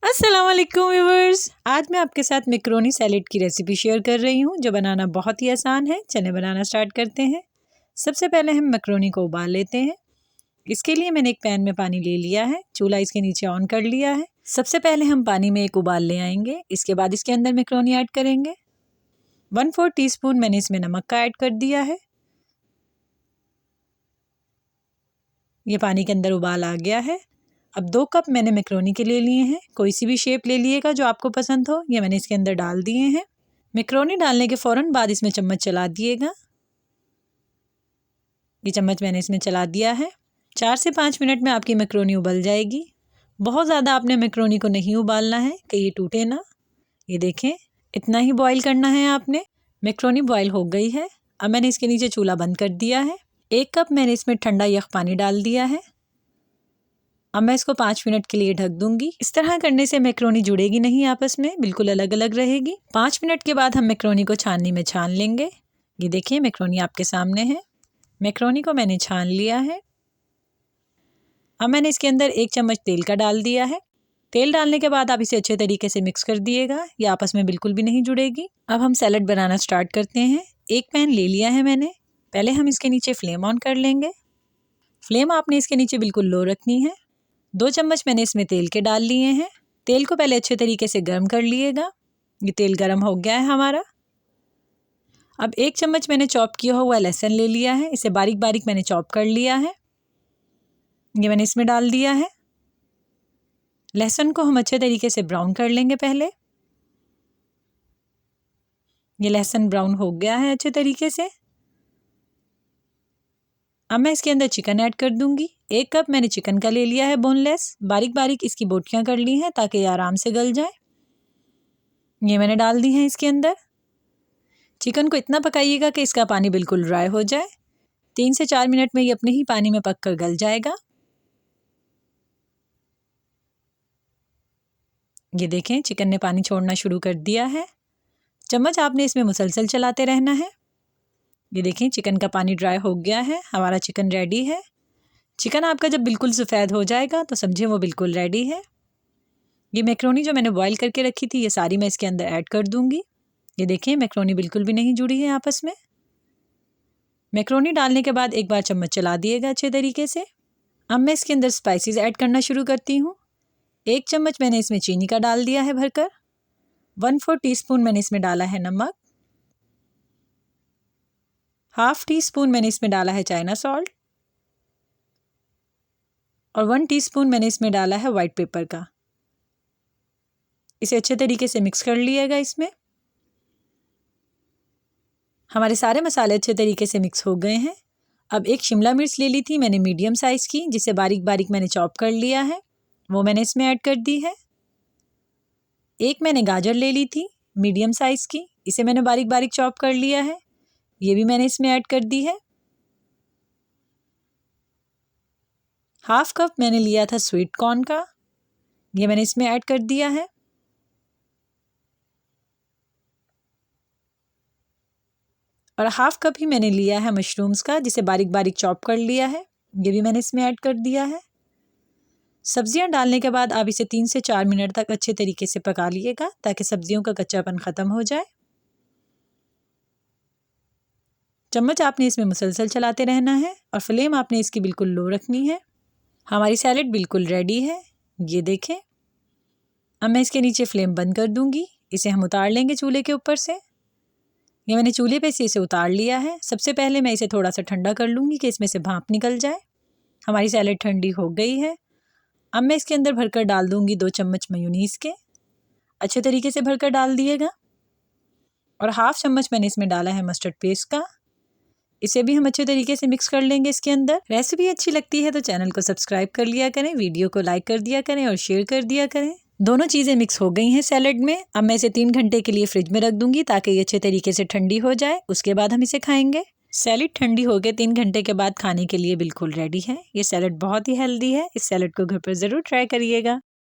अस्सलाम वालेकुम व्यूवर्स, आज मैं आपके साथ मैक्रोनी सैलेड की रेसिपी शेयर कर रही हूँ जो बनाना बहुत ही आसान है। चलिए बनाना स्टार्ट करते हैं। सबसे पहले हम मैक्रोनी को उबाल लेते हैं। इसके लिए मैंने एक पैन में पानी ले लिया है, चूल्हा इसके नीचे ऑन कर लिया है। सबसे पहले हम पानी में एक उबाल ले आएंगे। इसके बाद इसके अंदर मैक्रोनी ऐड करेंगे। 1/4 टीस्पून मैंने इसमें नमक का ऐड कर दिया है। ये पानी के अंदर उबाल आ गया है। अब 2 कप मैंने मैक्रोनी के ले लिए हैं। कोई सी भी शेप ले लिएगा जो आपको पसंद हो। ये मैंने इसके अंदर डाल दिए हैं। मैक्रोनी डालने के फ़ौरन बाद इसमें चम्मच चला दिएगा। ये चम्मच मैंने इसमें चला दिया है। 4 से 5 मिनट में आपकी मैक्रोनी उबल जाएगी। बहुत ज़्यादा आपने मैक्रोनी को नहीं उबालना है कि ये टूटे ना। ये देखें, इतना ही बॉईल करना है आपने। मैक्रोनी बॉईल हो गई है। अब मैंने इसके नीचे चूल्हा बंद कर दिया है। 1 कप मैंने इसमें ठंडा यख पानी डाल दिया है। अब मैं इसको 5 मिनट के लिए ढक दूंगी। इस तरह करने से मैक्रोनी जुड़ेगी नहीं आपस में, बिल्कुल अलग अलग रहेगी। 5 मिनट के बाद हम मैक्रोनी को छाननी में छान लेंगे। ये देखिए मैक्रोनी आपके सामने है। मैक्रोनी को मैंने छान लिया है। अब मैंने इसके अंदर 1 चम्मच तेल का डाल दिया है। तेल डालने के बाद आप इसे अच्छे तरीके से मिक्स कर दिएगा। ये आपस में बिल्कुल भी नहीं जुड़ेगी। अब हम सैलड बनाना स्टार्ट करते हैं। एक पैन ले लिया है मैंने। पहले हम इसके नीचे फ्लेम ऑन कर लेंगे। फ्लेम आपने इसके नीचे बिल्कुल लो रखनी है। 2 चम्मच मैंने इसमें तेल के डाल लिए हैं। तेल को पहले अच्छे तरीके से गर्म कर लिएगा। ये तेल गर्म हो गया है हमारा। अब 1 चम्मच मैंने चॉप किया हुआ लहसुन ले लिया है। इसे बारीक बारीक मैंने चॉप कर लिया है। ये मैंने इसमें डाल दिया है। लहसुन को हम अच्छे तरीके से ब्राउन कर लेंगे पहले। ये लहसुन ब्राउन हो गया है अच्छे तरीके से। अब मैं इसके अंदर चिकन ऐड कर दूंगी। 1 कप मैंने चिकन का ले लिया है बोनलेस। बारीक बारीक इसकी बोटियां कर ली हैं ताकि ये आराम से गल जाए। ये मैंने डाल दी हैं इसके अंदर। चिकन को इतना पकाइएगा कि इसका पानी बिल्कुल ड्राई हो जाए। 3 से 4 मिनट में ये अपने ही पानी में पक कर गल जाएगा। ये देखें चिकन ने पानी छोड़ना शुरू कर दिया है। चम्मच आपने इसमें मुसलसल चलाते रहना है। ये देखें चिकन का पानी ड्राई हो गया है। हमारा चिकन रेडी है। चिकन आपका जब बिल्कुल सफ़ेद हो जाएगा तो समझिए वो बिल्कुल रेडी है। ये मैक्रोनी जो मैंने बॉईल करके रखी थी ये सारी मैं इसके अंदर ऐड कर दूंगी। ये देखें मैक्रोनी बिल्कुल भी नहीं जुड़ी है आपस में। मैक्रोनी डालने के बाद एक बार चम्मच चला दिएगा अच्छे तरीके से। अब मैं इसके अंदर स्पाइसेस ऐड करना शुरू करती हूँ। 1 चम्मच मैंने इसमें चीनी का डाल दिया है भरकर। 1/4 टीस्पून मैंने इसमें डाला है नमक। 1/2 टीस्पून मैंने इसमें डाला है चाइना सॉल्ट। और 1 टीस्पून मैंने इसमें डाला है वाइट पेपर का। इसे अच्छे तरीके से मिक्स कर लिएगा इसमें। हमारे सारे मसाले अच्छे तरीके से मिक्स हो गए हैं। अब एक शिमला मिर्च ले ली थी मैंने मीडियम साइज़ की, जिसे बारीक बारीक मैंने चॉप कर लिया है, वो मैंने इसमें ऐड कर दी है। एक मैंने गाजर ले ली थी मीडियम साइज़ की, इसे मैंने बारीक बारीक चॉप कर लिया है, ये भी मैंने इसमें ऐड कर दी है। 1/2 कप मैंने लिया था स्वीट कॉर्न का, ये मैंने इसमें ऐड कर दिया है। और 1/2 कप ही मैंने लिया है मशरूम्स का, जिसे बारीक बारीक चॉप कर लिया है, ये भी मैंने इसमें ऐड कर दिया है। सब्जियां डालने के बाद आप इसे 3 से 4 मिनट तक अच्छे तरीके से पका लीजिएगा ताकि सब्जियों का कच्चापन ख़त्म हो जाए। चम्मच आपने इसमें मुसलसल चलाते रहना है और फ्लेम आपने इसकी बिल्कुल लो रखनी है। हमारी सैलेड बिल्कुल रेडी है। ये देखें। अब मैं इसके नीचे फ्लेम बंद कर दूंगी। इसे हम उतार लेंगे चूल्हे के ऊपर से। ये मैंने चूल्हे पे से इसे उतार लिया है। सबसे पहले मैं इसे थोड़ा सा ठंडा कर लूँगी कि इसमें से भाप निकल जाए। हमारी सैलेड ठंडी हो गई है। अब मैं इसके अंदर भरकर डाल दूँगी 2 चम्मच मेयोनीज़ के। अच्छे तरीके से भरकर डाल दिएगा। और 1/2 चम्मच मैंने इसमें डाला है मस्टर्ड पेस्ट का। इसे भी हम अच्छे तरीके से मिक्स कर लेंगे इसके अंदर। रेसिपी अच्छी लगती है तो चैनल को सब्सक्राइब कर लिया करें, वीडियो को लाइक कर दिया करें और शेयर कर दिया करें। दोनों चीज़ें मिक्स हो गई हैं सैलेड में। अब मैं इसे 3 घंटे के लिए फ्रिज में रख दूंगी ताकि ये अच्छे तरीके से ठंडी हो जाए। उसके बाद हम इसे खाएंगे। सैलेड ठंडी हो गए 3 घंटे के बाद खाने के लिए बिल्कुल रेडी है। ये सैलेड बहुत ही हेल्दी है। इस सैलेड को घर पर ज़रूर ट्राई करिएगा।